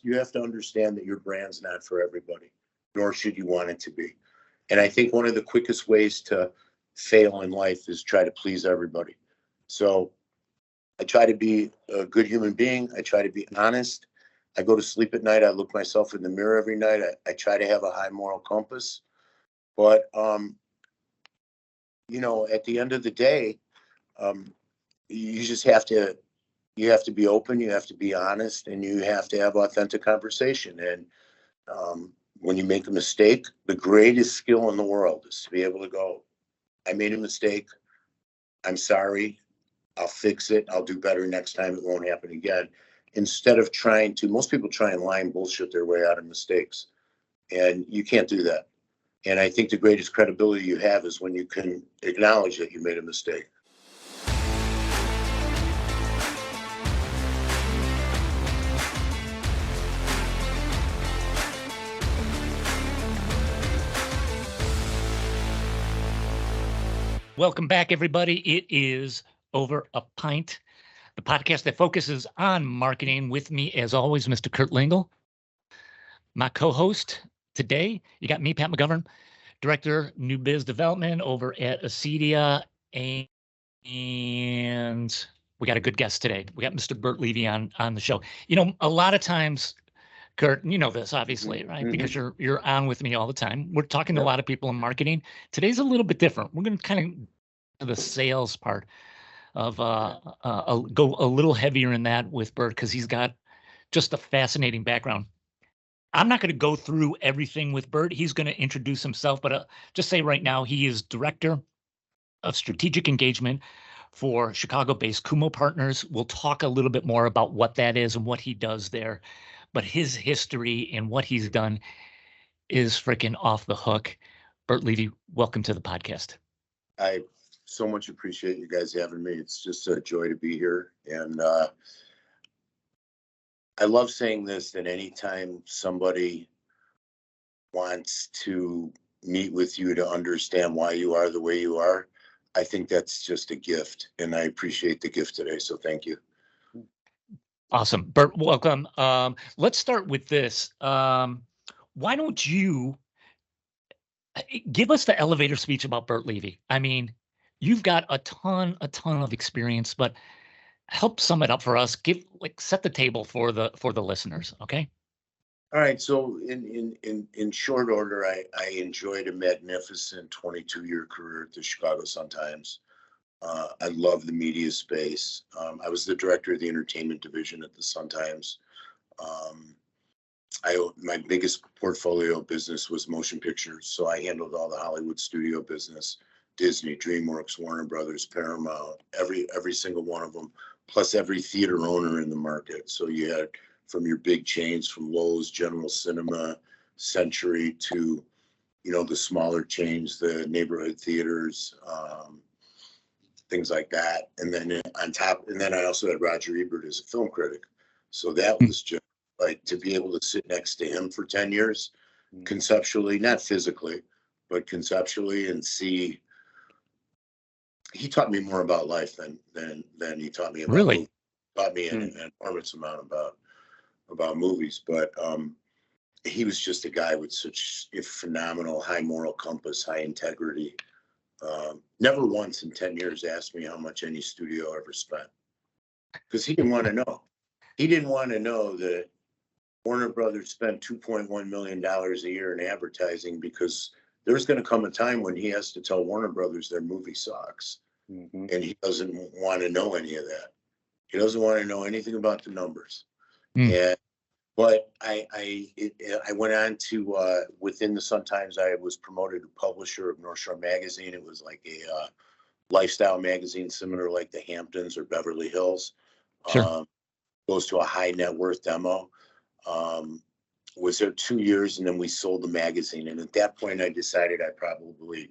you have to understand that your brand's not for everybody, nor should you want it to be. And I think one of the quickest ways to fail in life is try to please everybody. So I try to be a good human being. I try to be honest. I go to sleep at night. I look myself in the mirror every night. I try to have a high moral compass. But, at the end of the day, um, you just you have to be open, you have to be honest, and you have to have authentic conversation. And when you make a mistake, the greatest skill in the world is to be able to go, I made a mistake. I'm sorry. I'll fix it. I'll do better next time. It won't happen again. Instead of most people try and lie and bullshit their way out of mistakes. And you can't do that. And I think the greatest credibility you have is when you can acknowledge that you made a mistake. Welcome back, everybody. It is Over a Pint, the podcast that focuses on marketing. With me, as always, Mr. Kurt Lingle, my co-host today. You got me, Pat McGovern, Director, New Biz Development over at Acedia, and we got a good guest today. We got Mr. Burt Levy on the show. A lot of times, Kurt, you know this, obviously, right? Mm-hmm. Because you're on with me all the time. We're talking to a lot of people in marketing. Today's a little bit different. We're going to kind of the sales part of go a little heavier in that with Burt because he's got just a fascinating background. I'm not going to go through everything with Burt. He's going to introduce himself, but just say right now he is Director of Strategic Engagement for Chicago-based Kumo Partners. We'll talk a little bit more about what that is and what he does there. But his history and what he's done is freaking off the hook. Burt Levy, welcome to the podcast. I so much appreciate you guys having me. It's just a joy to be here. And I love saying this, that anytime somebody wants to meet with you to understand why you are the way you are, I think that's just a gift. And I appreciate the gift today. So thank you. Awesome. Burt, welcome. Let's start with this. Why don't you give us the elevator speech about Burt Levy? I mean, you've got a ton of experience, but help sum it up for us. Set the table for the listeners, okay? All right. So in short order, I enjoyed a magnificent 22-year career at the Chicago Sun-Times. I love the media space. I was the director of the entertainment division at the Sun-Times. My biggest portfolio business was motion pictures, so I handled all the Hollywood studio business, Disney, DreamWorks, Warner Brothers, Paramount, every single one of them, plus every theater owner in the market. So you had from your big chains, from Lowe's, General Cinema, Century, to the smaller chains, the neighborhood theaters. Things like that. And then I also had Roger Ebert as a film critic. So that was just like to be able to sit next to him for 10 years, conceptually, not physically, but conceptually, and see. He taught me more about life than he taught me about movies. Taught me an enormous amount about movies. But he was just a guy with such a phenomenal high moral compass, high integrity. Never once in 10 years asked me how much any studio ever spent, because he didn't want to know. He didn't want to know that Warner Brothers spent $2.1 million a year in advertising, because there's going to come a time when he has to tell Warner Brothers their movie sucks. Mm-hmm. And he doesn't want to know any of that. He doesn't want to know anything about the numbers. But I went on to, within the Sun-Times, I was promoted to publisher of North Shore Magazine. It was like a lifestyle magazine, similar like the Hamptons or Beverly Hills. Sure. Goes to a high net worth demo. Was there 2 years, and then we sold the magazine. And at that point, I decided I probably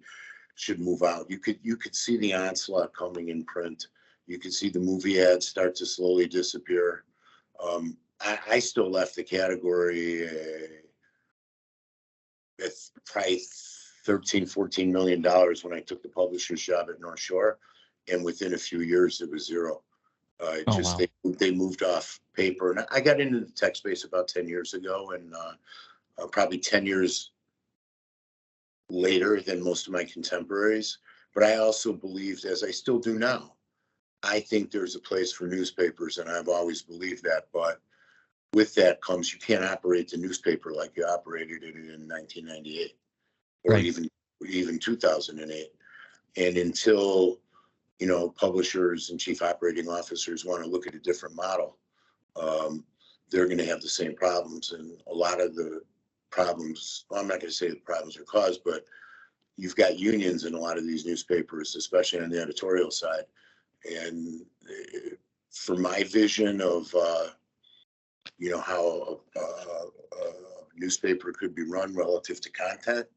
should move out. You could see the onslaught coming in print. You could see the movie ads start to slowly disappear. I still left the category with probably $13-14 million when I took the publisher's job at North Shore, and within a few years it was zero. Oh, Just wow. they moved off paper, and I got into the tech space about 10 years ago, and probably 10 years later than most of my contemporaries. But I also believed, as I still do now, I think there's a place for newspapers, and I've always believed that. But with that comes you can't operate the newspaper like you operated it in 1998 or Right. even 2008. And until publishers and chief operating officers want to look at a different model, um, they're going to have the same problems. And a lot of the problems, well, I'm not going to say the problems are caused, but you've got unions in a lot of these newspapers, especially on the editorial side. And for my vision of how a newspaper could be run relative to content,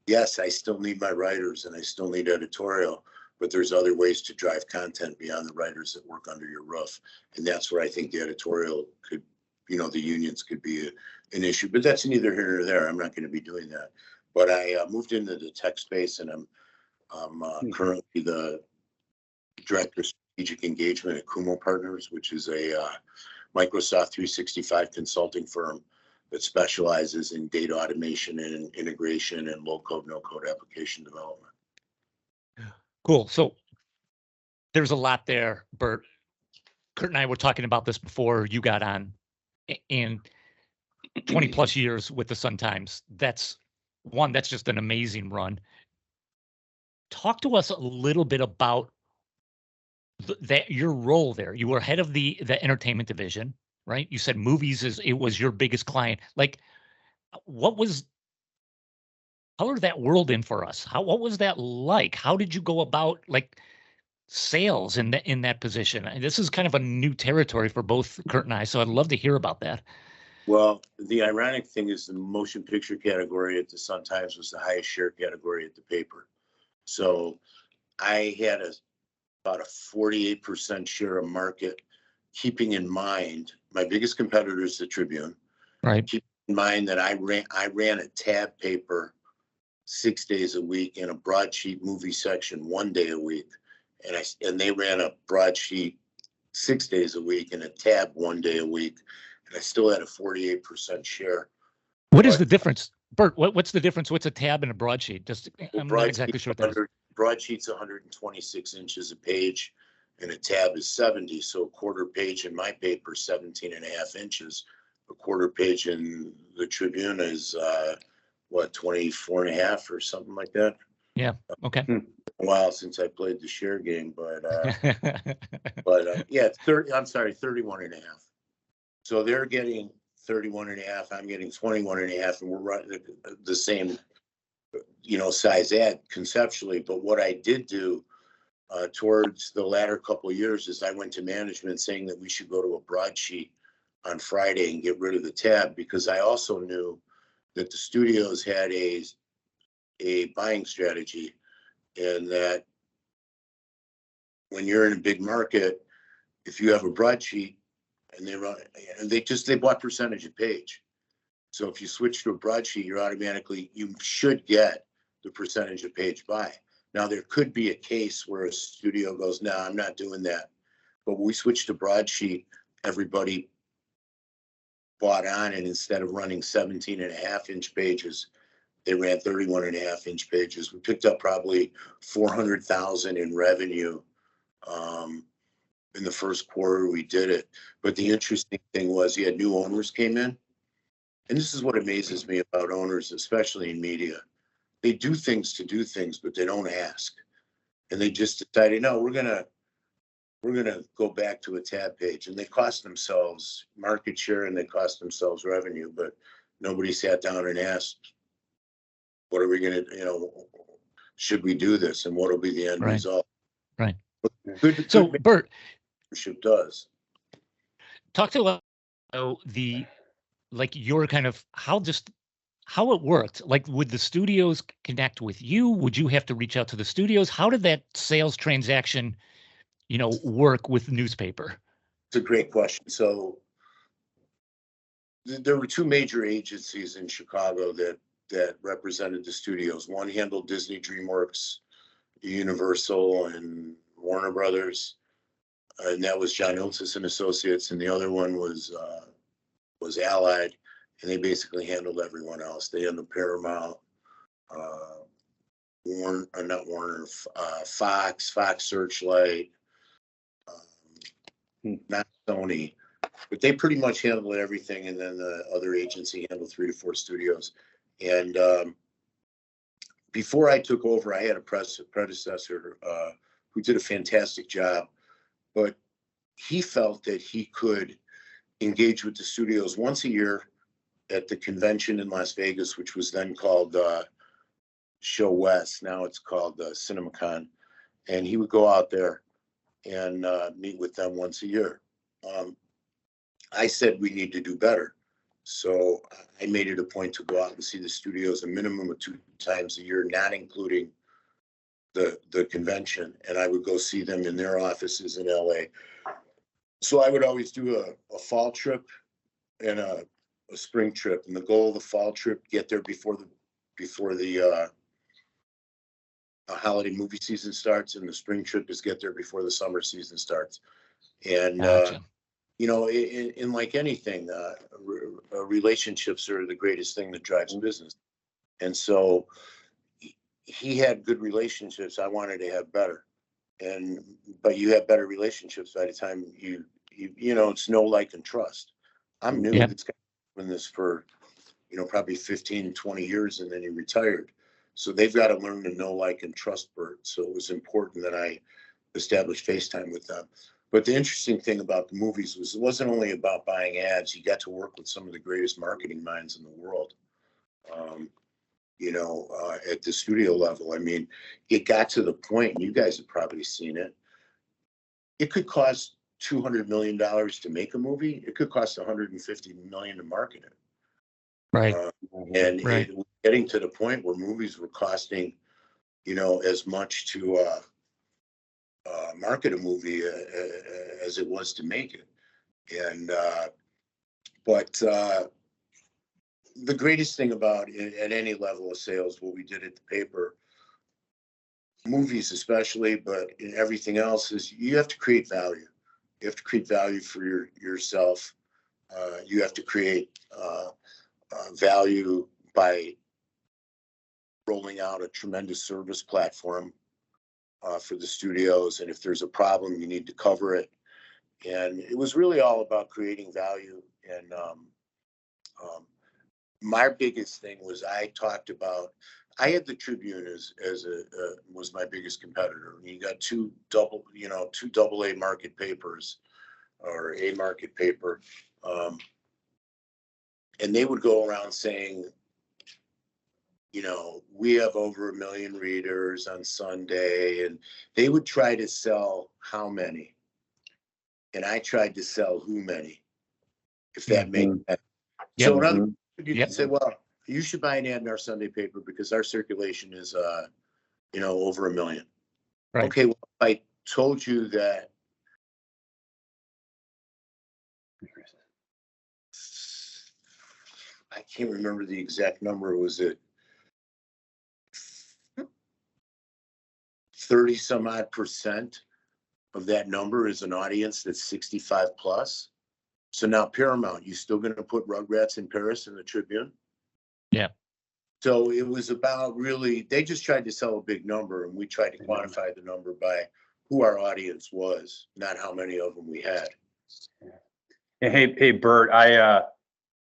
yes, I still need my writers and I still need editorial, but there's other ways to drive content beyond the writers that work under your roof. And that's where I think the editorial could, the unions could be an issue, but that's neither here nor there. I'm not going to be doing that. But I moved into the tech space, and I'm currently the director of strategic engagement at Kumo Partners, which is a Microsoft 365 consulting firm that specializes in data automation and integration and low code, no code application development. Cool. So there's a lot there, Burt. Kurt and I were talking about this before you got on. And 20 plus years with the Sun Times. That's just an amazing run. Talk to us a little bit about that your role there. You were head of the entertainment division, right? You said movies it was your biggest client. Like, color that world in for us. What was that like? How did you go about sales in that position? And this is kind of a new territory for both Kurt and I, so I'd love to hear about that. Well, the ironic thing is the motion picture category at the Sun Times was the highest share category at the paper. So I had about a 48% share of market, keeping in mind my biggest competitor is the Tribune. Right. Keep in mind that I ran a tab paper 6 days a week and a broadsheet movie section 1 day a week. And they ran a broadsheet 6 days a week and a tab 1 day a week. And I still had a 48% share. What is the difference, Burt? What's the difference? What's a tab and a broadsheet? I'm not exactly sure what that is. Broadsheet's 126 inches a page, and a tab is 70. So a quarter page in my paper is 17 and a half inches. A quarter page in the Tribune is 24 and a half or something like that. Yeah. Okay. A while since I played the share game, but yeah, it's 30. I'm sorry, 31 and a half. So they're getting 31 and a half. I'm getting 21 and a half, and we're running the same, size ad conceptually. But what I did do towards the latter couple of years is I went to management saying that we should go to a broadsheet on Friday and get rid of the tab, because I also knew that the studios had a buying strategy, and that when you're in a big market, if you have a broadsheet and they bought percentage of page. So if you switch to a broadsheet, you should get the percentage of page buy. Now there could be a case where a studio goes, no, I'm not doing that. But when we switched to broadsheet, everybody bought on, and instead of running 17 and a half inch pages, they ran 31 and a half inch pages. We picked up probably 400,000 in revenue in the first quarter we did it. But the interesting thing was you had new owners came in. And this is what amazes me about owners, especially in media. They do things to do things, but they don't ask. And they just decided, no, we're gonna go back to a tab page. And they cost themselves market share and they cost themselves revenue, but nobody sat down and asked, what are we gonna, should we do this, and what will be the end result? Right. So Burt, does talk to us about your kind of how it worked. Like, would the studios connect with you? Would you have to reach out to the studios? How did that sales transaction, work with newspaper? It's a great question. So there were two major agencies in Chicago that represented the studios. One handled Disney, DreamWorks, Universal, and Warner Brothers. and that was John Iltis and Associates, and the other one was Allied, and they basically handled everyone else. They handled Paramount, not Warner, Fox Searchlight, not Sony, but they pretty much handled everything. And then the other agency handled 3 to 4 studios. And before I took over, I had a predecessor who did a fantastic job, but he felt that he could engage with the studios once a year at the convention in Las Vegas, which was then called Show West. Now it's called CinemaCon. And he would go out there and meet with them once a year. I said we need to do better. So I made it a point to go out and see the studios a minimum of 2 times a year, not including the convention. And I would go see them in their offices in LA. So I would always do a fall trip and a spring trip. And the goal of the fall trip, get there before the holiday movie season starts, and the spring trip is get there before the summer season starts. And Gotcha. you know, in like anything, relationships are the greatest thing that drives business. And so he had good relationships. I wanted to have better. But you have better relationships by the time you know, it's know, like, and trust. I'm new. Yep. This guy been this for, you know, probably 15, 20 years, and then he retired. So they've got to learn to know, like, and trust Burt. So it was important that I established FaceTime with them. But the interesting thing about the movies was it wasn't only about buying ads. You got to work with some of the greatest marketing minds in the world. You know, at the studio level. I mean, it got to the point, and you guys have probably seen it. It could cost $200 million to make a movie. It could cost $150 million to market it. Right. And Right. it was getting to the point where movies were costing, you know, as much to market a movie as it was to make it. And but the greatest thing about it, at any level of sales, what we did at the paper, movies especially, but in everything else, is you have to create value. You have to create value for yourself. You have to create value by rolling out a tremendous service platform for the studios. And if there's a problem, you need to cover it. And it was really all about creating value. And my biggest thing was I had the Tribune as was my biggest competitor. You got two AA market papers, or a market paper. And they would go around saying, you know, we have over 1 million readers on Sunday, and they would try to sell how many. And I tried to sell who many, if that makes sense. Yep. So in other words, you Yep. can say, well, you should buy an ad in our Sunday paper because our circulation is, you know, over 1 million. Right. Okay, well, I told you that I can't remember the exact number. Was it 30 some odd % of that number is an audience that's 65 plus? So now Paramount, you still going to put Rugrats in Paris in the Tribune? Yeah. So it was about really, they just tried to sell a big number, and we tried to quantify the number by who our audience was, not how many of them we had. Hey, Burt,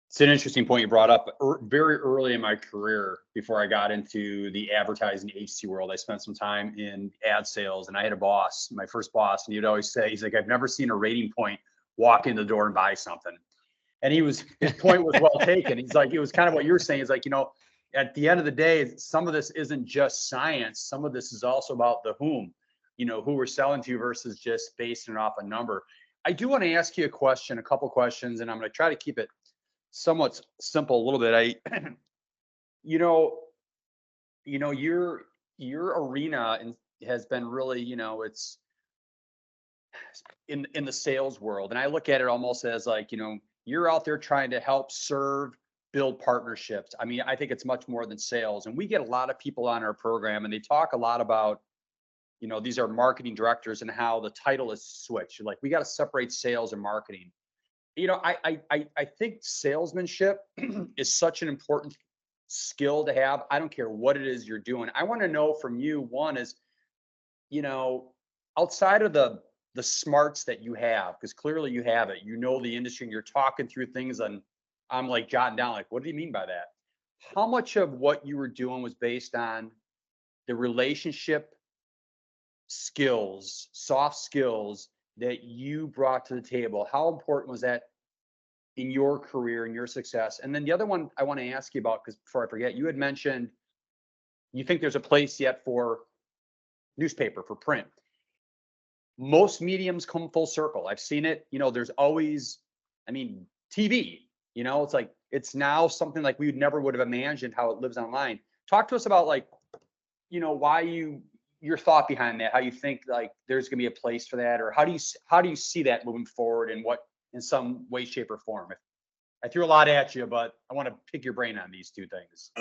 it's an interesting point you brought up. Very early in my career, before I got into the advertising agency world, I spent some time in ad sales, and I had a boss, my first boss, and he'd always say, he's like, I've never seen a rating point walk in the door and buy something. And his point was well taken. He's like, it was kind of what you're saying. It's like, you know, at the end of the day, some of this isn't just science. Some of this is also about the whom, you know, who we're selling to versus just basing it off a number. I do want to ask you a couple questions, and I'm going to try to keep it somewhat simple a little bit. Your arena has been really, you know, it's in the sales world. And I look at it almost as like, you know, you're out there trying to help serve, build partnerships. I mean, I think it's much more than sales. And we get a lot of people on our program, and they talk a lot about, you know, these are marketing directors and how the title is switched. Like, we got to separate sales and marketing. You know, I think salesmanship is such an important skill to have. I don't care what it is you're doing. I want to know from you, one is, you know, outside of the smarts that you have, because clearly you have it, you know, the industry and you're talking through things, and I'm like jotting down, like, what do you mean by that? How much of what you were doing was based on the relationship skills, soft skills that you brought to the table? How important was that in your career and your success? And then the other one I want to ask you about, because before I forget, you had mentioned you think there's a place yet for newspaper, for print. Most mediums come full circle. I've seen it. You know, there's always, I mean, TV, you know, it's like, it's now something like we never would have imagined how it lives online. Talk to us about, like, you know, why your thought behind that, how you think like there's going to be a place for that, or how do you see that moving forward, and what, in some way, shape, or form? I threw a lot at you, but I want to pick your brain on these two things.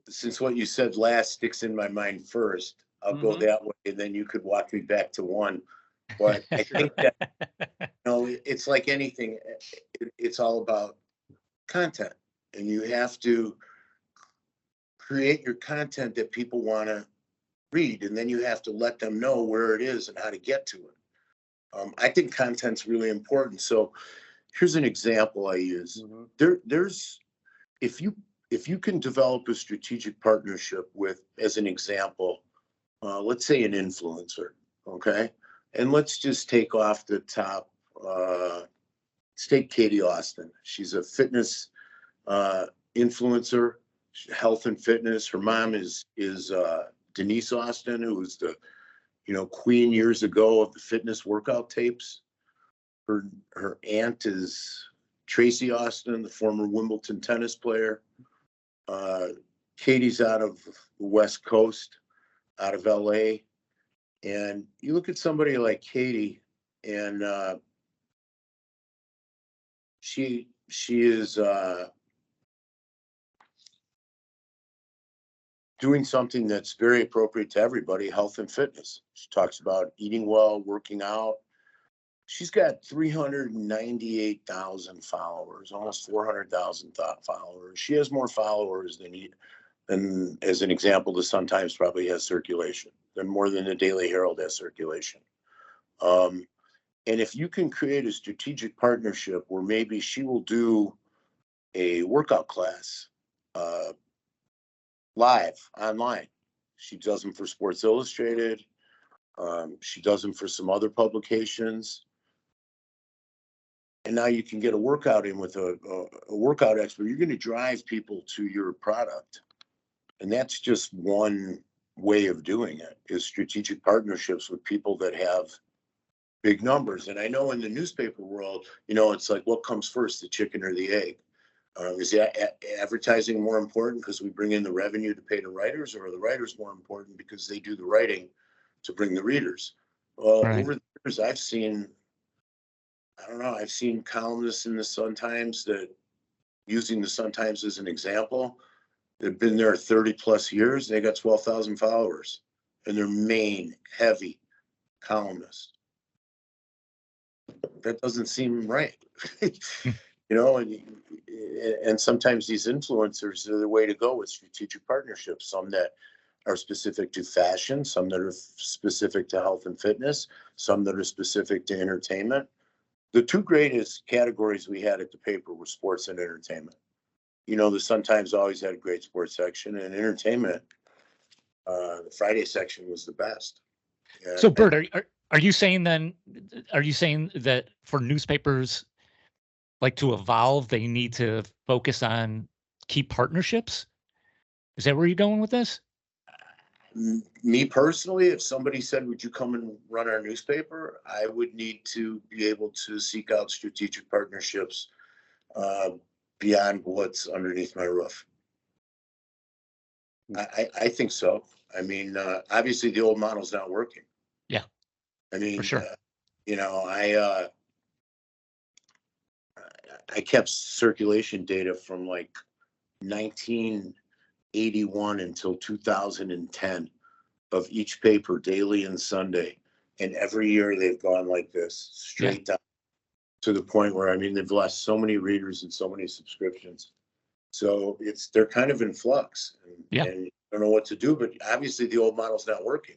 Since what you said last sticks in my mind first, I'll go that way, and then you could walk me back to one. But I think that, you know, it's like anything. It's all about content, and you have to create your content that people want to read, and then you have to let them know where it is and how to get to it. I think content's really important. So here's an example I use. There's if you can develop a strategic partnership with, as an example, let's say an influencer, okay? And let's just take off the top, let's take Katie Austin. She's a fitness influencer, health and fitness. Her mom is Denise Austin, who was the, you know, queen years ago of the fitness workout tapes. Her aunt is Tracy Austin, the former Wimbledon tennis player. Katie's out of the West Coast, out of LA. And you look at somebody like Katie, and she is doing something that's very appropriate to everybody, health and fitness. She talks about eating well, working out. She's got 398,000 followers, almost 400,000 followers. She has more followers than, as an example, the Sun-Times probably has circulation, more than the Daily Herald has circulation. And if you can create a strategic partnership where maybe she will do a workout class live online. She does them for Sports Illustrated. She does them for some other publications. And now you can get a workout in with a workout expert. You're going to drive people to your product. And that's just one way of doing it, is strategic partnerships with people that have big numbers. And I know in the newspaper world, you know, it's like, what comes first, the chicken or the egg? Is advertising more important because we bring in the revenue to pay the writers, or are the writers more important because they do the writing to bring the readers? Well, right. Over the years, I've seen columnists in the Sun-Times that, using the Sun-Times as an example, they've been there 30 plus years. They got 12,000 followers, and they're main heavy columnists. That doesn't seem right. You know, and sometimes these influencers are the way to go with strategic partnerships. Some that are specific to fashion, some that are specific to health and fitness, some that are specific to entertainment. The two greatest categories we had at the paper were sports and entertainment. You know, the Sun-Times always had a great sports section, and entertainment, the Friday section was the best. So, Burt, are you saying that for newspapers, like, to evolve, they need to focus on key partnerships? Is that where you're going with this? Me personally, if somebody said, would you come and run our newspaper, I would need to be able to seek out strategic partnerships beyond what's underneath my roof. I think so. I mean, obviously the old model's not working. Yeah. I mean, for sure. You know, I kept circulation data from like 19 1981 until 2010 of each paper, daily and Sunday. And every year they've gone like this, straight down to the point where, I mean, they've lost so many readers and so many subscriptions. So they're kind of in flux, and I don't know what to do, but obviously the old model's not working.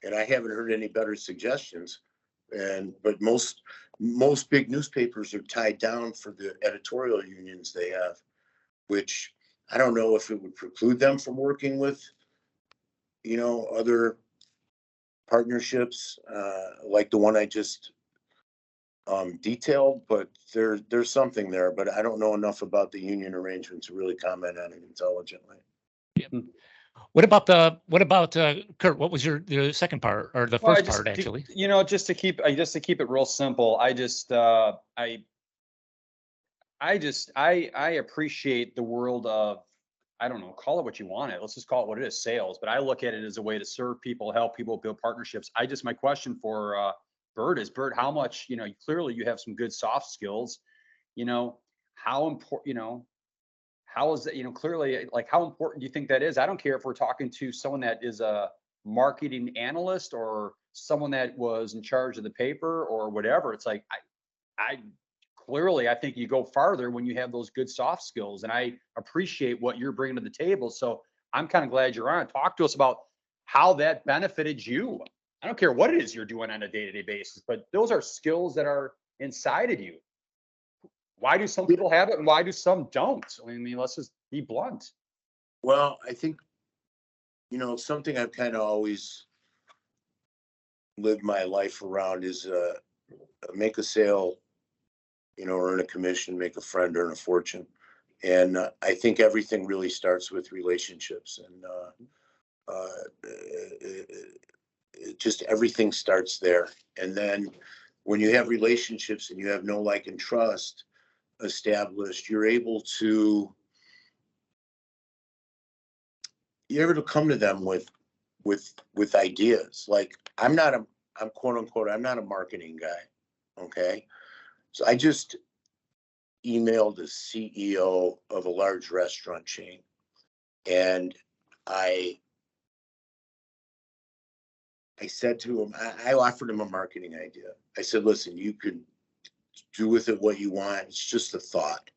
And I haven't heard any better suggestions. But most big newspapers are tied down for the editorial unions they have, which I don't know if it would preclude them from working with, other partnerships like the one I just detailed, but there's something there, but I don't know enough about the union arrangement to really comment on it intelligently. Yeah. What about Kurt? What was the second part, or the first part actually? Just to keep it real simple, I appreciate the world of, I don't know, call it what you want it. Let's just call it what it is, sales. But I look at it as a way to serve people, help people, build partnerships. My question for Burt is, how much, clearly you have some good soft skills, how important, how is that, clearly, like, how important do you think that is? I don't care if we're talking to someone that is a marketing analyst or someone that was in charge of the paper or whatever. It's like, I clearly, I think you go farther when you have those good soft skills, and I appreciate what you're bringing to the table. So I'm kind of glad you're on. Talk to us about how that benefited you. I don't care what it is you're doing on a day-to-day basis, but those are skills that are inside of you. Why do some people have it and why do some don't? I mean, let's just be blunt. Well, I think, something I've kind of always lived my life around is make a sale, earn a commission, make a friend, earn a fortune. And I think everything really starts with relationships, and just everything starts there. And then when you have relationships and you have know, like, and trust established, you're able to come to them with ideas. Like, I'm quote unquote, I'm not a marketing guy. Okay. So I just emailed the CEO of a large restaurant chain, and I said to him, I offered him a marketing idea. I said, listen, you could do with it what you want. It's just a thought.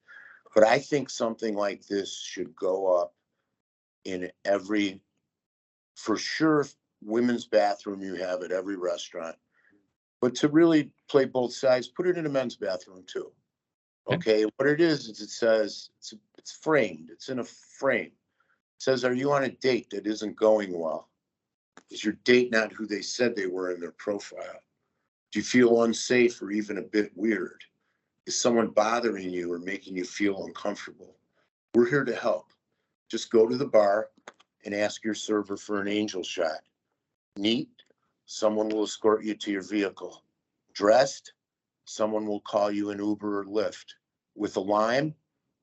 But I think something like this should go up in every, for sure, women's bathroom you have at every restaurant. But to really play both sides, put it in a men's bathroom too. Okay. What it is it says, it's framed. It's in a frame. It says, are you on a date that isn't going well? Is your date not who they said they were in their profile? Do you feel unsafe or even a bit weird? Is someone bothering you or making you feel uncomfortable? We're here to help. Just go to the bar and ask your server for an angel shot. Neat, someone will escort you to your vehicle. Dressed, someone will call you an Uber or Lyft. With a lime,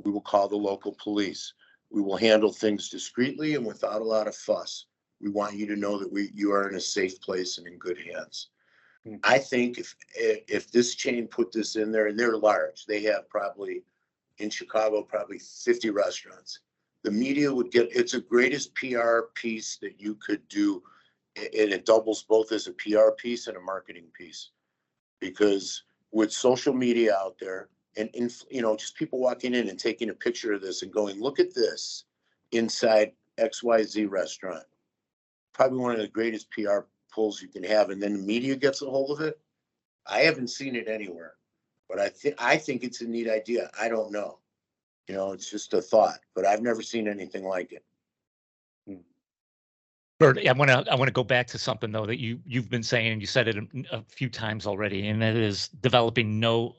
we will call the local police. We will handle things discreetly and without a lot of fuss. We want you to know that you are in a safe place and in good hands. I think if this chain put this in there, and they're large, they have probably in Chicago, probably 50 restaurants. The media would it's the greatest PR piece that you could do. And it doubles both as a PR piece and a marketing piece, because with social media out there and just people walking in and taking a picture of this and going, look at this inside XYZ restaurant, probably one of the greatest PR pulls you can have. And then the media gets a hold of it. I haven't seen it anywhere, but I think it's a neat idea. I don't know, it's just a thought, but I've never seen anything like it. Burt, I want to go back to something though that you've been saying, and you said it a few times already, and that is developing know,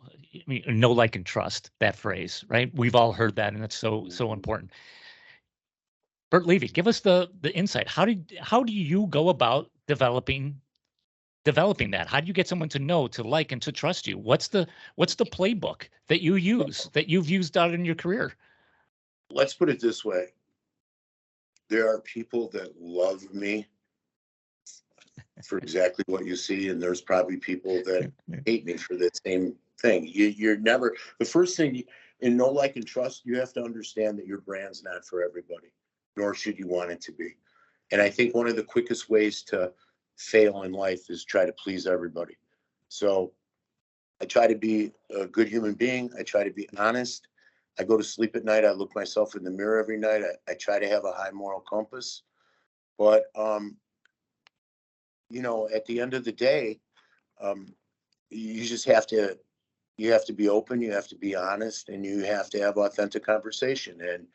like, and trust. That phrase, right? We've all heard that, and it's so important. Burt Levy, give us the insight. How do you go about developing that? How do you get someone to know, to like, and to trust you? What's the playbook that you use, that you've used out in your career? Let's put it this way. There are people that love me for exactly what you see, and there's probably people that hate me for the same thing. You're never, the first thing in know, like, and trust, you have to understand that your brand's not for everybody. nor should you want it to be. And I think one of the quickest ways to fail in life is try to please everybody. So I try to be a good human being. I try to be honest. I go to sleep at night. I look myself in the mirror every night. I try to have a high moral compass. But, at the end of the day, you just you have to be open, you have to be honest, and you have to have authentic conversation. And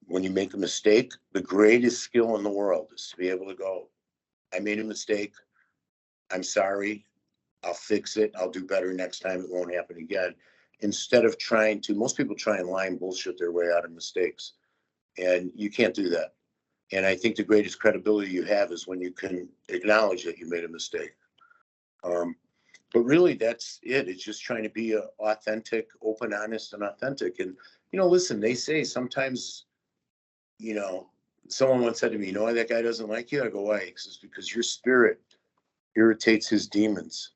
when you make a mistake, the greatest skill in the world is to be able to go, I made a mistake. I'm sorry. I'll fix it. I'll do better next time. It won't happen again. Instead of most people try and lie and bullshit their way out of mistakes. And you can't do that. And I think the greatest credibility you have is when you can acknowledge that you made a mistake. But really, that's it. It's just trying to be authentic, open, honest, and authentic. And, listen, they say sometimes, someone once said to me, you know why that guy doesn't like you? I go, why? It's because your spirit irritates his demons.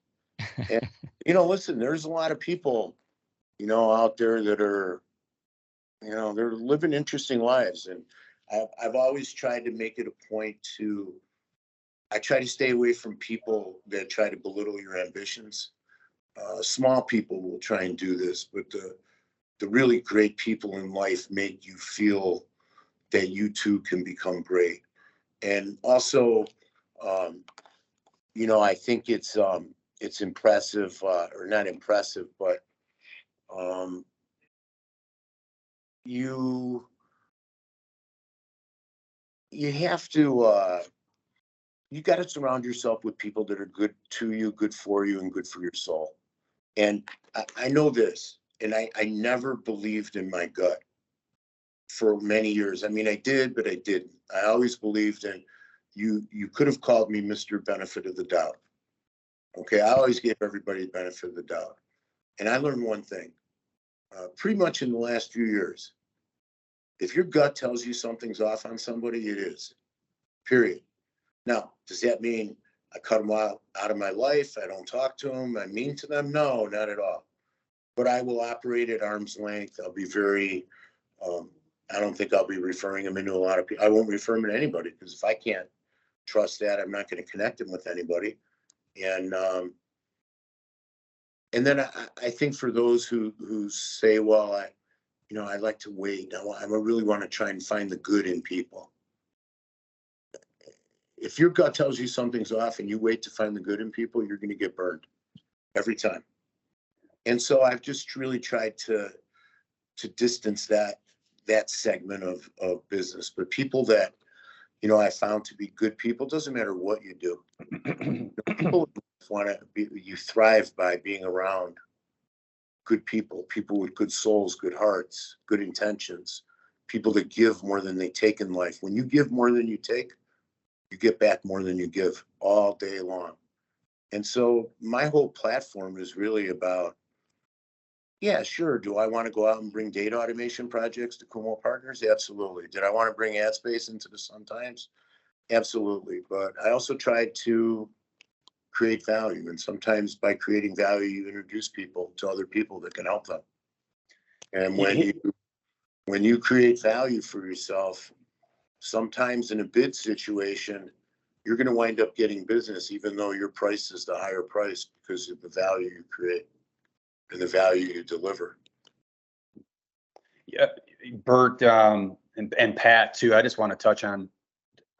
And, listen, there's a lot of people, out there that are, they're living interesting lives. And I've always tried to make it a point I try to stay away from people that try to belittle your ambitions. Small people will try and do this, but the really great people in life make you feel that you too can become great. And also, I think it's impressive, or not impressive, but you have to you got to surround yourself with people that are good to you, good for you, and good for your soul. And I know this, and I never believed in my gut for many years. I mean, I did, but I didn't. I always believed in you. You could have called me Mr. Benefit of the Doubt. Okay, I always gave everybody the benefit of the doubt. And I learned one thing, pretty much in the last few years. If your gut tells you something's off on somebody, it is, period. Now, does that mean I cut them out of my life? I don't talk to them. I'm mean to them? No, not at all. But I will operate at arm's length. I'll be very, I don't think I'll be referring them into a lot of people. I won't refer them to anybody, because if I can't trust that, I'm not going to connect them with anybody. And then I think for those who say, well, I like to wait. I really want to try and find the good in people. If your gut tells you something's off and you wait to find the good in people, you're going to get burned every time. And so I've just really tried to distance that segment of business. But people that, I found to be good people, doesn't matter what you do. People you thrive by being around good people with good souls, good hearts, good intentions, people that give more than they take in life. When you give more than you take, you get back more than you give all day long. And so my whole platform is really about, yeah, sure. Do I want to go out and bring data automation projects to Kumo Partners? Absolutely. Did I want to bring ad space into the Sun Times? Absolutely. But I also tried to create value. And sometimes by creating value, you introduce people to other people that can help them. And when you create value for yourself, sometimes in a bid situation, you're going to wind up getting business, even though your price is the higher price, because of the value you create and the value you deliver. Yeah, Burt, and Pat too. I just want to touch on,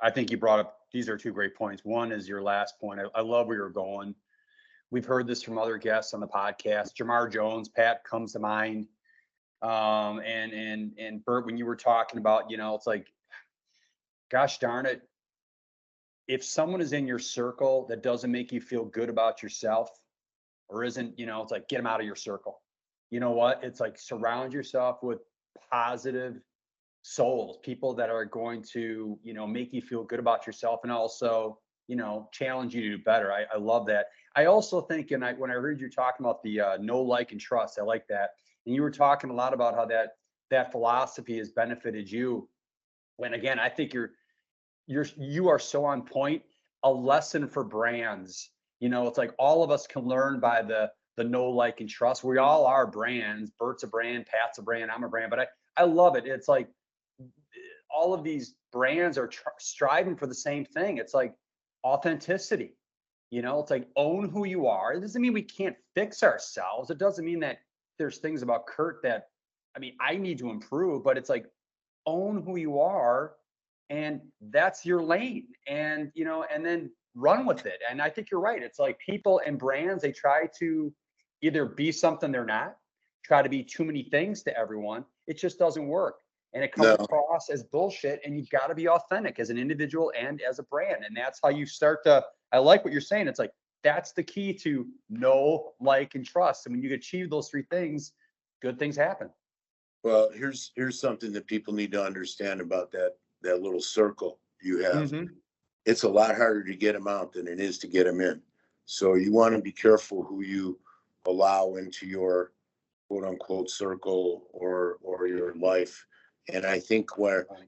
I think you brought up, these are two great points. One is your last point. I love where you're going. We've heard this from other guests on the podcast. Jamar Jones, Pat comes to mind. And Burt, when you were talking about, it's like, gosh darn it, if someone is in your circle that doesn't make you feel good about yourself, or isn't, it's like, get them out of your circle. You know what? It's like, surround yourself with positive souls, people that are going to, make you feel good about yourself, and also, challenge you to do better. I love that. I also think, when I heard you talking about the know, like, and trust, I like that. And you were talking a lot about how that philosophy has benefited you. When again, I think you are so on point. A lesson for brands. It's like all of us can learn by the know, like, and trust. We all are brands. Burt's a brand, Pat's a brand, I'm a brand. But I love it. It's like all of these brands are striving for the same thing. It's like authenticity. You know, it's like own who you are. It doesn't mean we can't fix ourselves. It doesn't mean that there's things about Kurt that, I mean, I need to improve, but it's like own who you are, and that's your lane. And, you know, and then run with it. And I think you're right. It's like people and brands, they try to either be something they're not, try to be too many things to everyone. It just doesn't work. And it comes across as bullshit. And you've got to be authentic as an individual and as a brand. And that's how you start to, I like what you're saying. It's like, that's the key to know, like, and trust. And when you achieve those three things, good things happen. Well, here's something that people need to understand about that little circle you have. It's a lot harder to get them out than it is to get them in. So you want to be careful who you allow into your quote unquote circle or your life. And I think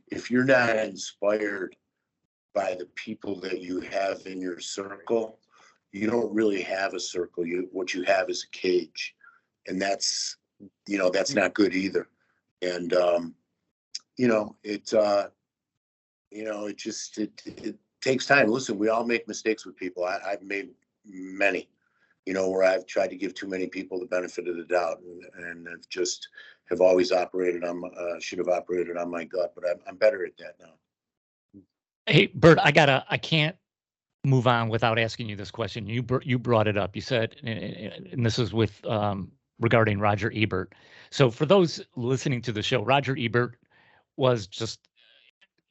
if you're not inspired by the people that you have in your circle, you don't really have a circle. What you have is a cage, and that's not good either. And it takes time. Listen, we all make mistakes with people. I've made many, where I've tried to give too many people the benefit of the doubt, and have always operated should have operated on my gut, but I'm better at that now. Hey, Burt, I can't move on without asking you this question. You brought it up. You said, and this is with regarding Roger Ebert. So for those listening to the show, Roger Ebert was just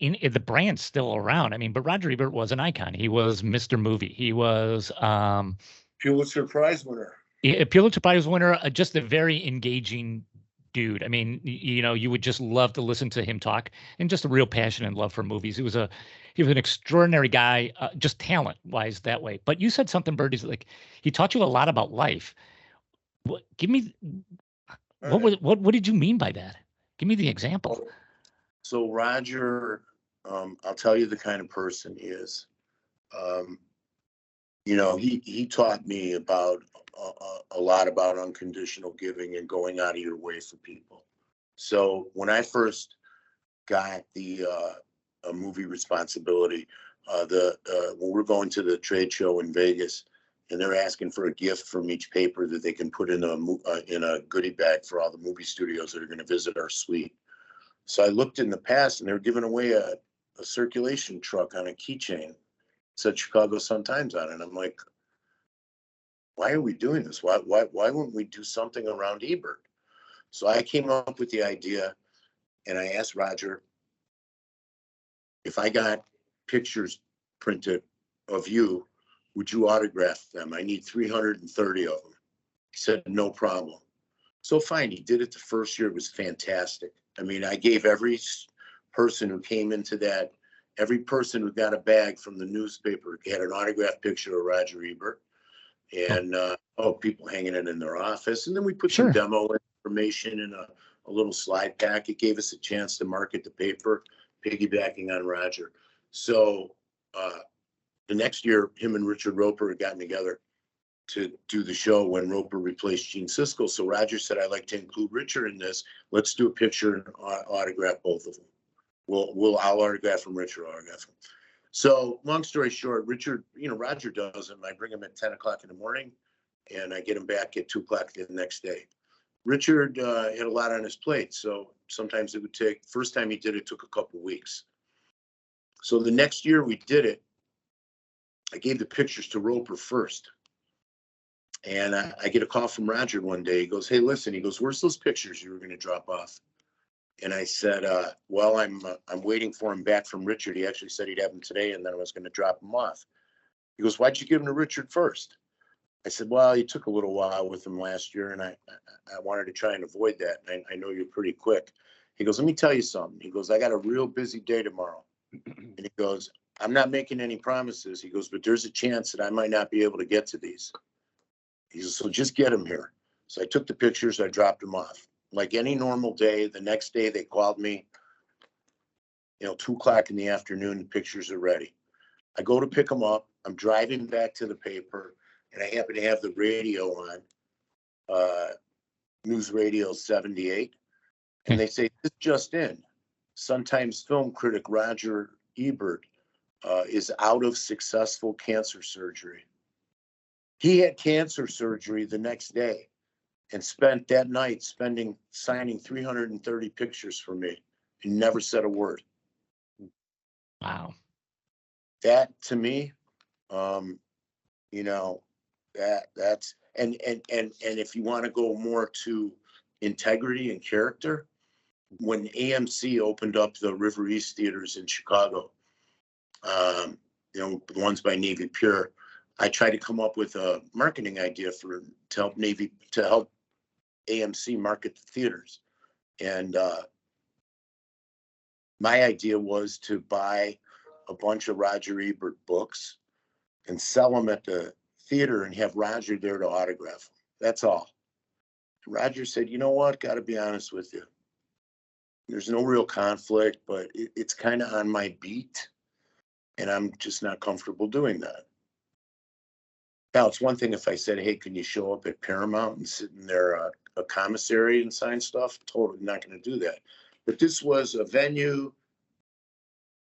the brand's still around. I mean, but Roger Ebert was an icon. He was Mr. Movie. He was Pulitzer Prize winner. Pulitzer Prize winner. Just a very engaging dude. I mean, you would just love to listen to him talk, and just a real passion and love for movies. He was an extraordinary guy, just talent wise that way. But you said something, Burt, is like he taught you a lot about life. What did you mean by that? Give me the example. So Roger, I'll tell you the kind of person he is. He taught me about a lot about unconditional giving and going out of your way for people. So when I first got the movie responsibility, when we're going to the trade show in Vegas, and they're asking for a gift from each paper that they can put in a goodie bag for all the movie studios that are going to visit our suite. So I looked in the past, and they were giving away a circulation truck on a keychain. It said Chicago Sun-Times on it. And I'm like, why are we doing this? Why wouldn't we do something around Ebert? So I came up with the idea, and I asked Roger, if I got pictures printed of you, would you autograph them? I need 330 of them. He said, no problem. So fine, he did it the first year. It was fantastic. I mean, I gave every person who came into that, every person who got a bag from the newspaper had an autographed picture of Roger Ebert, and people hanging it in their office. And then we put some demo information in a little slide pack. It gave us a chance to market the paper, piggybacking on Roger. So the next year, him and Richard Roper had gotten together to do the show when Roper replaced Gene Siskel. So Roger said, I'd like to include Richard in this. Let's do a picture and autograph both of them. I'll autograph them, Richard autograph them. So long story short, Richard, Roger does them. I bring him at 10 o'clock in the morning, and I get him back at 2 o'clock the next day. Richard had a lot on his plate. So sometimes it would take, first time he did it took a couple weeks. So the next year we did it, I gave the pictures to Roper first. And I get a call from Roger one day. He goes, hey, listen, he goes, where's those pictures you were going to drop off? And I said, well, I'm waiting for him back from Richard. He actually said he'd have them today, and then I was going to drop them off. He goes, why'd you give them to Richard first? I said, well, he took a little while with them last year, and I wanted to try and avoid that. And I know you're pretty quick. He goes, let me tell you something. He goes, I got a real busy day tomorrow. And he goes, I'm not making any promises. He goes, but there's a chance that I might not be able to get to these. He says, so just get them here. So I took the pictures, I dropped them off. Like any normal day, the next day they called me, 2 o'clock in the afternoon, the pictures are ready. I go to pick them up. I'm driving back to the paper, and I happen to have the radio on, News Radio 78. And they say, this just in. Sun-Times film critic Roger Ebert is out of successful cancer surgery. He had cancer surgery the next day and spent that night signing 330 pictures for me. He never said a word. Wow. That to me, you know, that's and if you want to go more to integrity and character, when AMC opened up the River East theaters in Chicago, you know, the ones by Navy Pure, I tried to come up with a marketing idea to help AMC market the theaters. And my idea was to buy a bunch of Roger Ebert books and sell them at the theater and have Roger there to autograph them. That's all. And Roger said, you know what, got to be honest with you. There's no real conflict, but it's kind of on my beat. And I'm just not comfortable doing that. Now, it's one thing if I said, hey, can you show up at Paramount and sit in their a commissary and sign stuff? Totally not going to do that. But this was a venue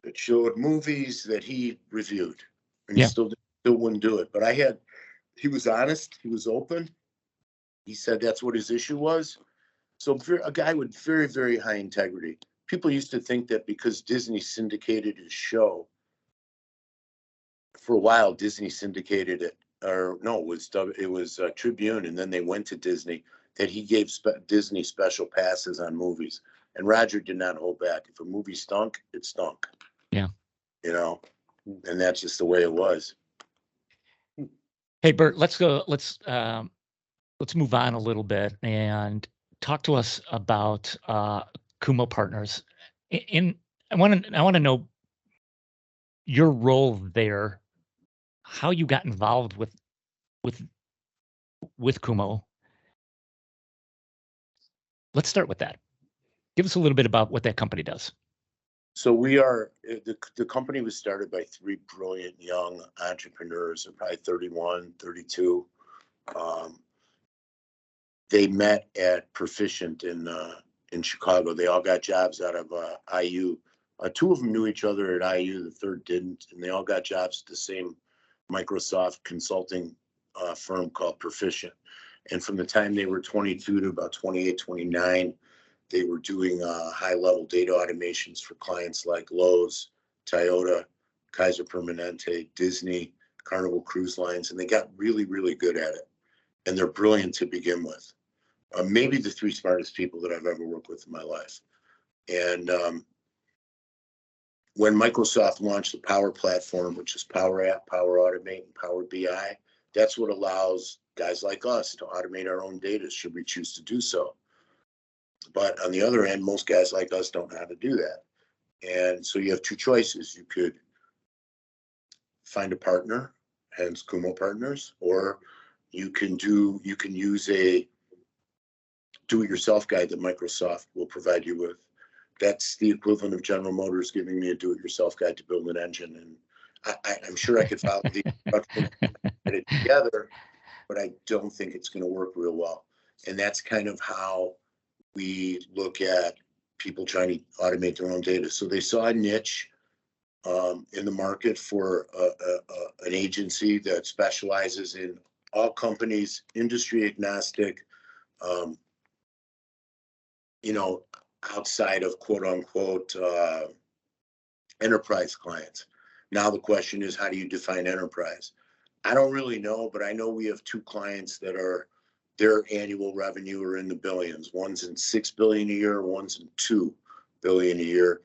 that showed movies that he reviewed, and he still wouldn't do it. But he was honest, he was open. He said that's what his issue was. So a guy with very, very high integrity. People used to think that because Disney syndicated his show, for a while Disney syndicated it, or no, it was Tribune, and then they went to Disney, that he gave Disney special passes on movies. And Roger did not hold back. If a movie stunk, it stunk. Yeah. You know, and that's just the way it was. Hey, Burt, let's move on a little bit and talk to us about Kumo Partners. I want to know your role there, how you got involved with Kumo. Let's start with that. Give us a little bit about what that company does. So the company was started by three brilliant young entrepreneurs, probably 31, 32. They met at Proficient in Chicago. They all got jobs out of IU. Two of them knew each other at IU, the third didn't, and they all got jobs at the same Microsoft consulting firm called Proficient. And from the time they were 22 to about 28, 29, they were doing high-level data automations for clients like Lowe's, Toyota, Kaiser Permanente, Disney, Carnival Cruise Lines, and they got really, really good at it. And they're brilliant to begin with. Maybe the three smartest people that I've ever worked with in my life. And when Microsoft launched the Power Platform, which is Power App, Power Automate, and Power BI, that's what allows guys like us to automate our own data should we choose to do so. But on the other end, most guys like us don't know how to do that. And so you have two choices. You could find a partner, hence Kumo Partners, or you can use a do-it-yourself guide that Microsoft will provide you with. That's the equivalent of General Motors giving me a do-it-yourself guide to build an engine. And I'm sure I could follow the instructions and put it together, but I don't think it's going to work real well. And that's kind of how we look at people trying to automate their own data. So they saw a niche in the market for an agency that specializes in all companies, industry agnostic, outside of quote unquote enterprise clients. Now the question is, how do you define enterprise? I don't really know, but I know we have two clients that their annual revenue are in the billions. One's in $6 billion a year, one's in $2 billion a year,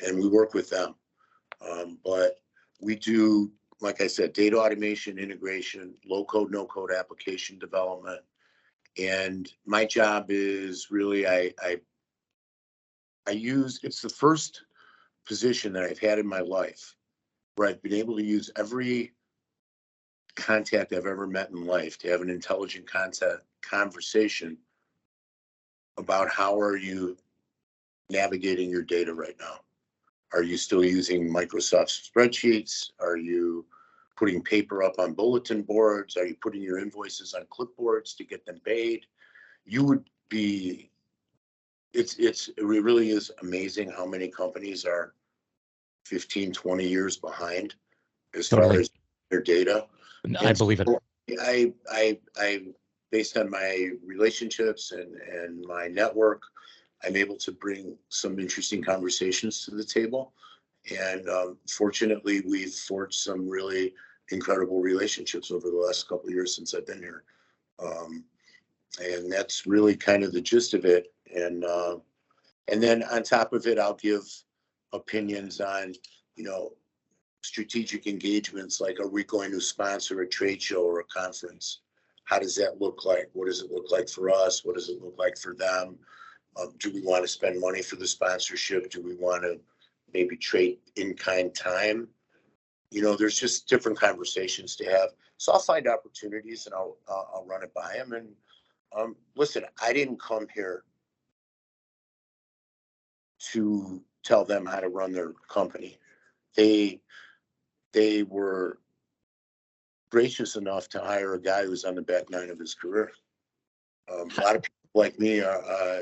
and we work with them. But we do, like I said, data automation, integration, low code, no code application development. And my job is really, it's the first position that I've had in my life where I've been able to use every contact I've ever met in life to have an intelligent conversation about how are you navigating your data right now? Are you still using Microsoft spreadsheets? Are you putting paper up on bulletin boards? Are you putting your invoices on clipboards to get them paid? You would be it really is amazing how many companies are 15, 20 years behind as far Totally. as their data. I And believe it. so I based on my relationships and my network, I'm able to bring some interesting conversations to the table. And fortunately, we've forged some really incredible relationships over the last couple of years since I've been here. Um, and that's really kind of the gist of it. And then on top of it, I'll give opinions on, you know, strategic engagements, like are we going to sponsor a trade show or a conference? How does that look like? What does it look like for us? What does it look like for them? Do we want to spend money for the sponsorship? Do we want to maybe trade in-kind time? You know, there's just different conversations to have. So I'll find opportunities and I'll run it by them. And listen, I didn't come here to tell them how to run their company. They were gracious enough to hire a guy who's on the back nine of his career. A lot of people like me are.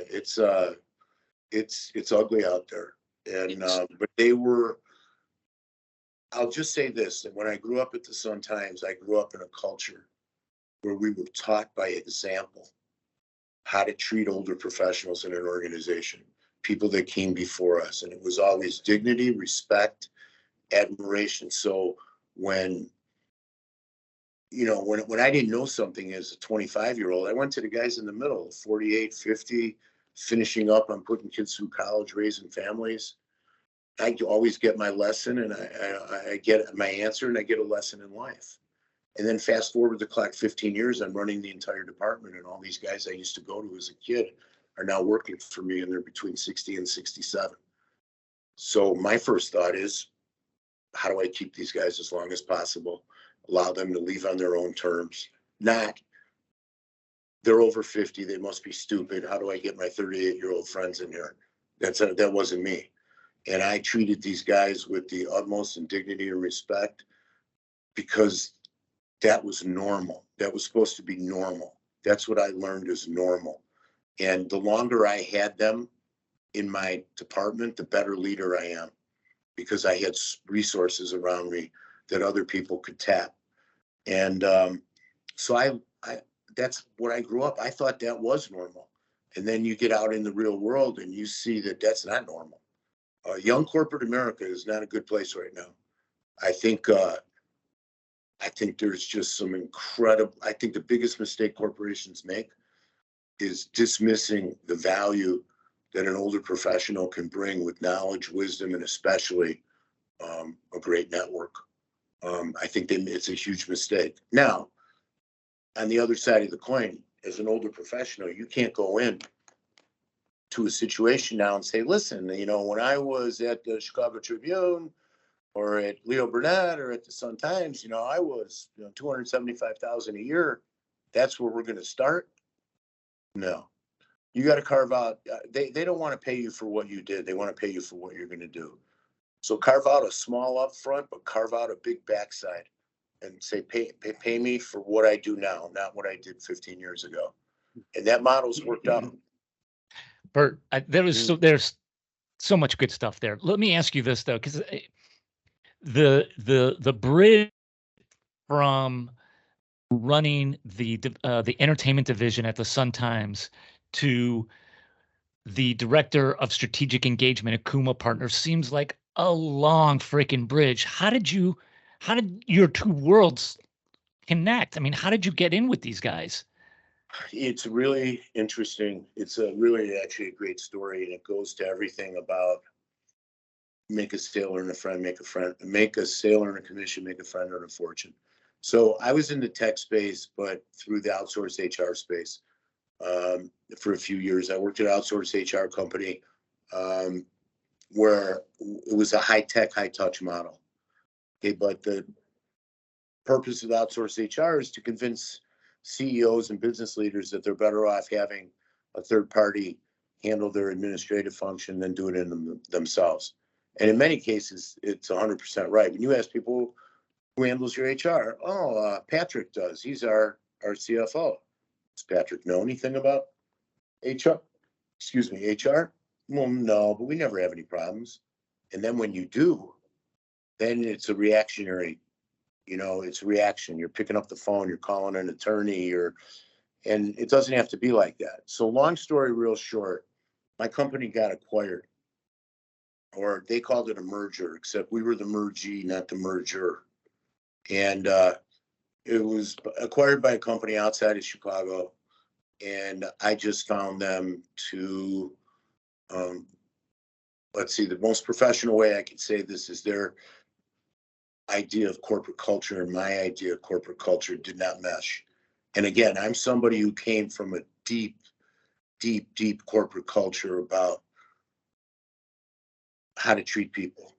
It's ugly out there, and but they were. I'll just say this: that when I grew up at the Sun Times, I grew up in a culture where we were taught by example how to treat older professionals in an organization, people that came before us, and it was always dignity, respect, admiration. So when when I didn't know something as a 25-year-old, I went to the guys in the middle, 48, 50, finishing up on putting kids through college, raising families. I always get my lesson and I get my answer and I get a lesson in life. And then fast forward the clock 15 years, I'm running the entire department, and all these guys I used to go to as a kid are now working for me, and they're between 60 and 67. So my first thought is, how do I keep these guys as long as possible? Allow them to leave on their own terms. Not, they're over 50, they must be stupid. How do I get my 38-year-old friends in here? That wasn't me. And I treated these guys with the utmost dignity and respect because that was normal. That was supposed to be normal. That's what I learned is normal. And the longer I had them in my department, the better leader I am, because I had resources around me that other people could tap. And so I that's what I grew up. I thought that was normal. And then you get out in the real world and you see that that's not normal. Young corporate America is not a good place right now. I think there's just some incredible. I think the biggest mistake corporations make is dismissing the value that an older professional can bring with knowledge, wisdom, and especially a great network. I think it's a huge mistake. Now, on the other side of the coin, as an older professional, you can't go in to a situation now and say, listen, when I was at the Chicago Tribune or at Leo Burnett or at the Sun Times, I was $275,000 a year. That's where we're going to start. No, you got to carve out. They don't want to pay you for what you did. They want to pay you for what you're going to do. So carve out a small upfront, but carve out a big backside and say, pay me for what I do now, not what I did 15 years ago. And that model's worked out. Burt, there's so much good stuff there. Let me ask you this though, because the bridge from running the entertainment division at the Sun Times to the director of strategic engagement at Kuma Partners seems like a long freaking bridge. How did your two worlds connect? I mean, how did you get in with these guys? It's really interesting. It's actually a great story, and it goes to everything about make a sailor and a friend, make a sailor and a commission, make a friend and a fortune. So I was in the tech space, but through the outsourced HR space for a few years. I worked at an outsourced HR company where it was a high-tech, high-touch model. Okay, but the purpose of outsourced HR is to convince CEOs and business leaders that they're better off having a third party handle their administrative function than do it in themselves. And in many cases, it's 100% right. When you ask people who handles your HR, Patrick does. He's our CFO. Does Patrick know anything about HR? excuse me, HR? Well, no, but we never have any problems. And then when you do, then it's a reactionary, it's a reaction. You're picking up the phone, you're calling an attorney, and it doesn't have to be like that. So long story real short, my company got acquired, or they called it a merger, except we were the mergee, not the merger. And it was acquired by a company outside of Chicago. And I just found them to, let's see, the most professional way I could say this is their idea of corporate culture and my idea of corporate culture did not mesh. And again, I'm somebody who came from a deep, deep, deep corporate culture about how to treat people.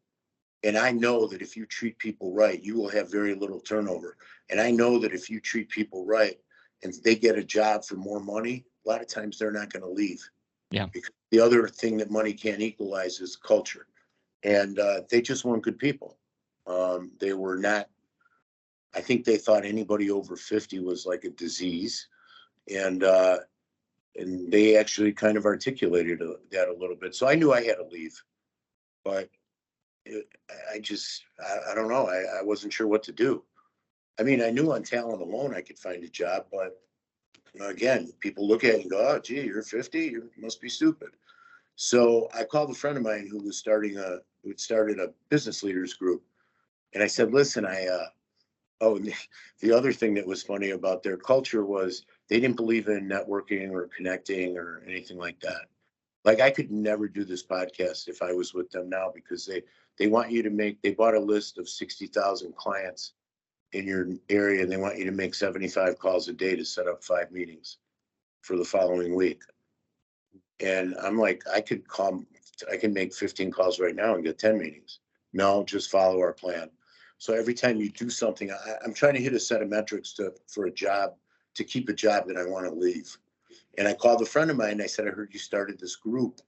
And I know that if you treat people right, you will have very little turnover. And I know that if you treat people right and they get a job for more money, a lot of times they're not going to leave. Yeah. Because the other thing that money can't equalize is culture. And they just weren't good people. They were not, I think they thought anybody over 50 was like a disease. And they actually kind of articulated that a little bit. So I knew I had to leave. But I don't know. I wasn't sure what to do. I mean, I knew on talent alone I could find a job, but again, people look at it and go, "Oh, gee, you're 50. You must be stupid." So I called a friend of mine who had started a business leaders group, and I said, "Listen, and the other thing that was funny about their culture was they didn't believe in networking or connecting or anything like that. Like I could never do this podcast if I was with them now because they want you to they bought a list of 60,000 clients in your area and they want you to make 75 calls a day to set up 5 meetings for the following week. And I'm like, I can make 15 calls right now and get 10 meetings. No, just follow our plan. So every time you do something, I'm trying to hit a set of metrics for a job, to keep a job that I want to leave. And I called a friend of mine and I said, I heard you started this group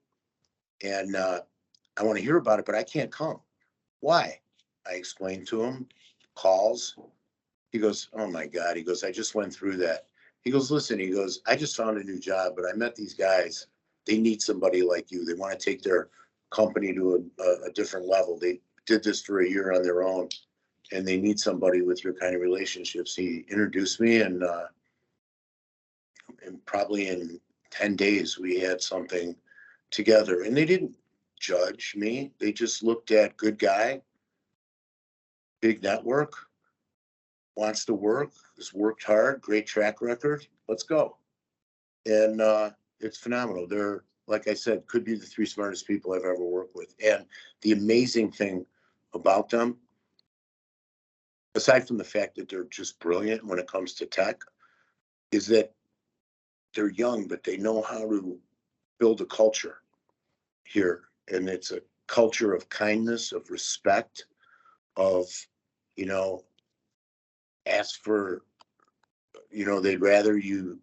and I want to hear about it, but I can't come. Why? I explained to him, calls. He goes, oh my God. He goes, I just went through that. He goes, listen, he goes, I just found a new job, but I met these guys. They need somebody like you. They want to take their company to a different level. They did this for a year on their own and they need somebody with your kind of relationships. He introduced me and probably in 10 days we had something together, and they didn't judge me. They just looked at good guy, big network, wants to work, has worked hard, great track record. Let's go. And it's phenomenal. They're, like I said, could be the 3 smartest people I've ever worked with. And the amazing thing about them, aside from the fact that they're just brilliant when it comes to tech, is that they're young, but they know how to build a culture here. And it's a culture of kindness, of respect, of, ask for, they'd rather you,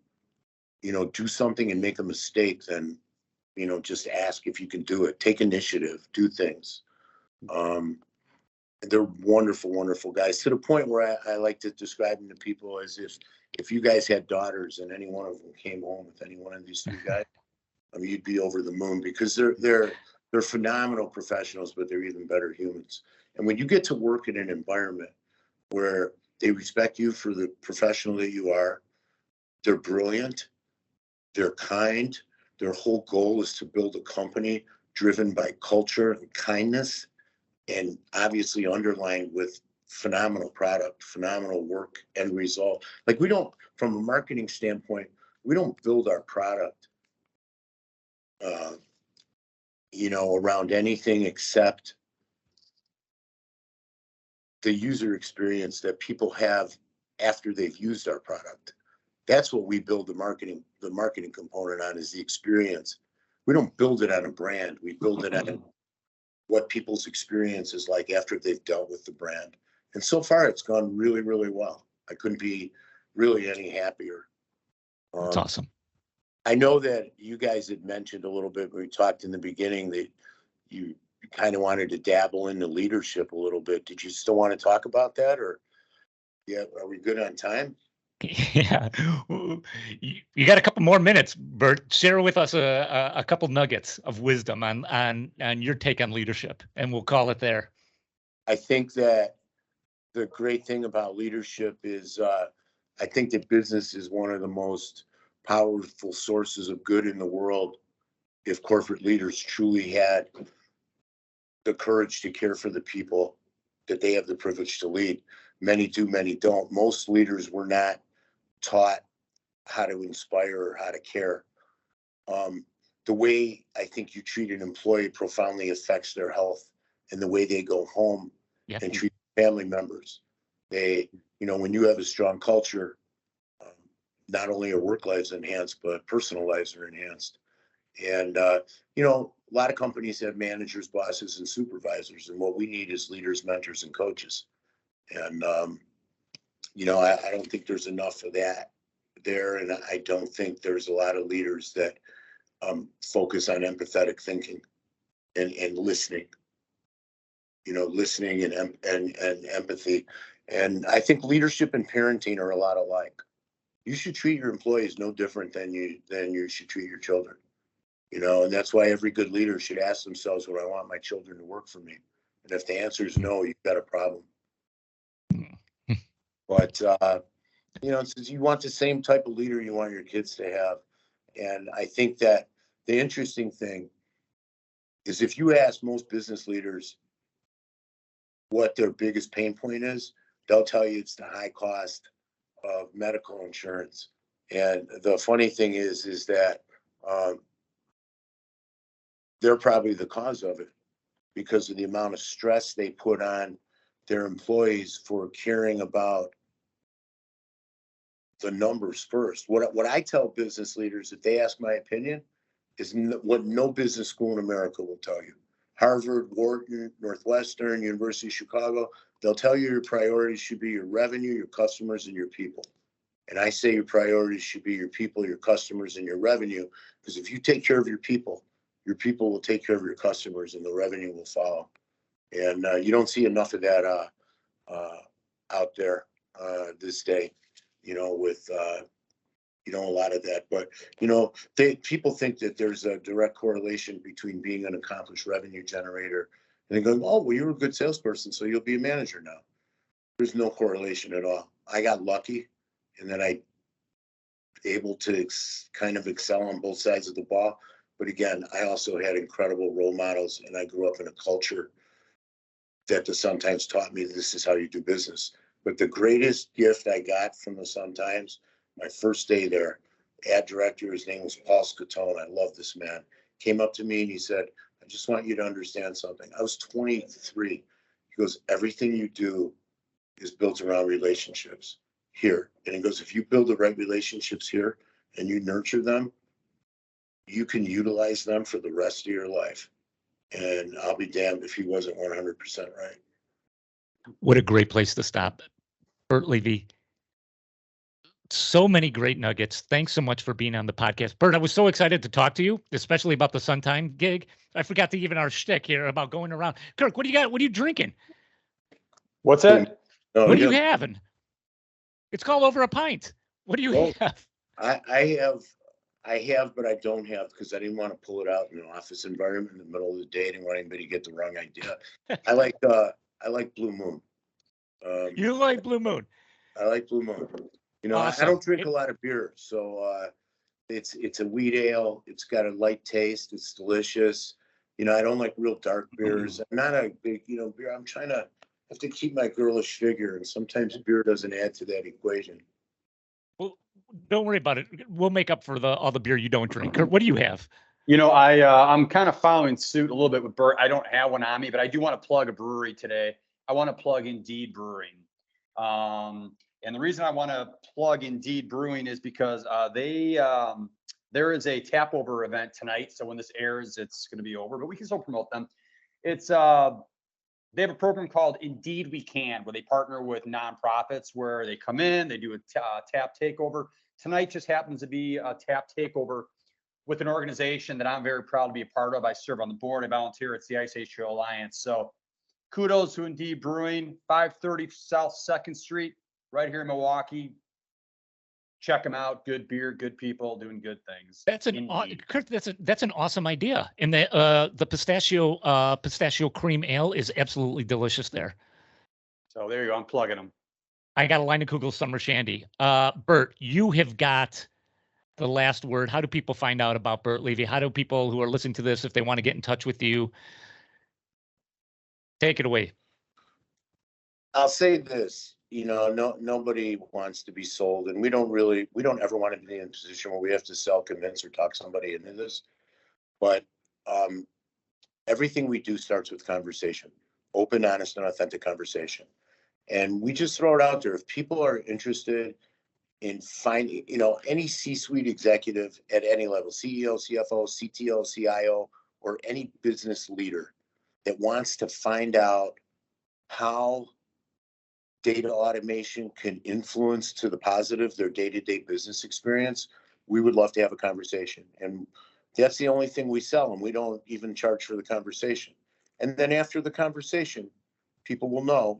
do something and make a mistake than, just ask if you can do it. Take initiative, do things. They're wonderful, wonderful guys, to the point where I like to describe them to people as if you guys had daughters and any one of them came home with any one of these 3 guys, I mean, you'd be over the moon because they're phenomenal professionals, but they're even better humans. And when you get to work in an environment where they respect you for the professional that you are, they're brilliant, they're kind, their whole goal is to build a company driven by culture and kindness, and obviously underlined with phenomenal product, phenomenal work and result. Like from a marketing standpoint, we don't build our product around anything except the user experience that people have after they've used our product. That's what we build the marketing component on, is the experience. We don't build it on a brand. We build it on what people's experience is like after they've dealt with the brand. And so far it's gone really, really well. I couldn't be really any happier. That's awesome. I know that you guys had mentioned a little bit when we talked in the beginning that you kind of wanted to dabble into leadership a little bit. Did you still want to talk about that, or yeah, are we good on time? Yeah. You got a couple more minutes, Bert. Share with us a couple nuggets of wisdom on your take on leadership, and we'll call it there. I think that the great thing about leadership is I think that business is one of the most powerful sources of good in the world if corporate leaders truly had the courage to care for the people that they have the privilege to lead. Many do, many don't. Most leaders were not taught how to inspire or how to care. The way I think you treat an employee profoundly affects their health and the way they go home Yeah. and treat family members. They, when you have a strong culture, not only are work lives enhanced, but personal lives are enhanced. And, a lot of companies have managers, bosses, and supervisors. And what we need is leaders, mentors, and coaches. And, I don't think there's enough of that there. And I don't think there's a lot of leaders that focus on empathetic thinking and listening, listening and empathy. And I think leadership and parenting are a lot alike. You should treat your employees no different than you should treat your children. And that's why every good leader should ask themselves, would I want my children to work for me? And if the answer is no, you've got a problem. But, since you want the same type of leader you want your kids to have. And I think that the interesting thing is if you ask most business leaders what their biggest pain point is, they'll tell you it's the high cost of medical insurance. And the funny thing is that they're probably the cause of it because of the amount of stress they put on their employees for caring about the numbers first. What I tell business leaders, if they ask my opinion, is what no business school in America will tell you. Harvard, Wharton, Northwestern, University of Chicago, they'll tell you your priorities should be your revenue, your customers, and your people. And I say your priorities should be your people, your customers, and your revenue, because if you take care of your people will take care of your customers, and the revenue will follow. And you don't see enough of that out there this day, with a lot of that. But people think that there's a direct correlation between being an accomplished revenue generator and they go, oh, well, you're a good salesperson, so you'll be a manager now. There's no correlation at all. I got lucky, and then I able to kind of excel on both sides of the ball. But again, I also had incredible role models, and I grew up in a culture that the Sun-Times taught me this is how you do business. But the greatest gift I got from the Sun-Times, my first day there, ad director, his name was Paul Scatone. I love this man. Came up to me and he said, I just want you to understand something. I was 23. He goes, everything you do is built around relationships here. And he goes, if you build the right relationships here and you nurture them, you can utilize them for the rest of your life. And I'll be damned if he wasn't 100% right. What a great place to stop. Burt Levy, so many great nuggets. Thanks so much for being on the podcast. Burt, I was so excited to talk to you, especially about the Sun-Time gig. I forgot to even our shtick here about going around. Kirk, what do you got? What are you drinking? What's that? What are you having? It's called over a pint. What do you have? I have, but I don't have because I didn't want to pull it out in an office environment in the middle of the day. I didn't want anybody to get the wrong idea. I like Blue Moon. You like Blue Moon? I like Blue Moon. Awesome. I don't drink a lot of beer, so it's a wheat ale. It's got a light taste. It's delicious. I don't like real dark beers. I'm not a big beer. I'm trying to have to keep my girlish figure, and sometimes beer doesn't add to that equation. Well, don't worry about it. We'll make up for all the beer you don't drink. Kurt, what do you have? I'm kind of following suit a little bit with Burt. I don't have one on me, but I do want to plug a brewery today. I want to plug Indeed Brewing. And the reason I want to plug Indeed Brewing is because there is a tap over event tonight. So when this airs, it's going to be over, but we can still promote them. They have a program called Indeed We Can, where they partner with nonprofits where they come in, they do a tap takeover. Tonight just happens to be a tap takeover with an organization that I'm very proud to be a part of. I serve on the board. I volunteer. It's the Ice Age Trail Alliance. So kudos to Indeed Brewing, 530 South 2nd Street, right here in Milwaukee. check them out. Good beer, good people, doing good things. That's Indeed. Kurt, that's an awesome idea. And the pistachio cream ale is absolutely delicious there. So there you go. I'm plugging them. I got a Leinenkugel summer shandy. Burt, you have got the last word. How do people find out about Burt Levy? How do people who are listening to this, if they want to get in touch with you, take it away? I'll say this, nobody wants to be sold, and we don't ever want to be in a position where we have to sell, convince, or talk somebody into this. But everything we do starts with conversation, open, honest, and authentic conversation. And we just throw it out there. If people are interested in finding, any C-suite executive at any level, CEO, CFO, CTO, CIO, or any business leader that wants to find out how data automation can influence to the positive their day-to-day business experience, we would love to have a conversation. And that's the only thing we sell, and we don't even charge for the conversation. And then after the conversation, people will know,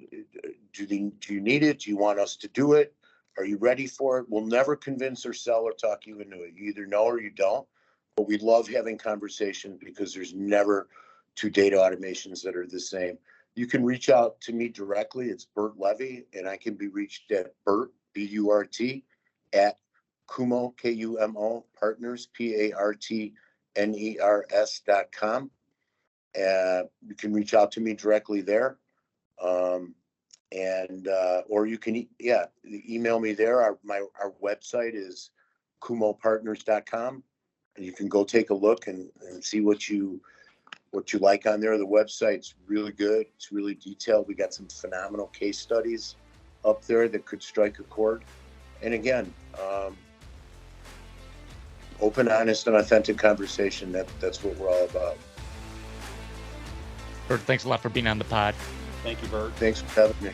do you need it? Do you want us to do it? Are you ready for it? We'll never convince or sell or talk you into it. You either know or you don't. But we love having conversation because there's never two data automations that are the same. You can reach out to me directly. It's Burt Levy, and I can be reached at Burt, B-U-R-T, at Kumo, K-U-M-O, Partners, P-A-R-T-N-E-R-S.com. You can reach out to me directly there. Or you can, email me there. Our website is kumopartners.com, and you can go take a look and see what you like on there. The website's really good. It's really detailed. We got some phenomenal case studies up there that could strike a chord. And again, open, honest, and authentic conversation. That's what we're all about. Burt, thanks a lot for being on the pod. Thank you, Burt. Thanks for having me.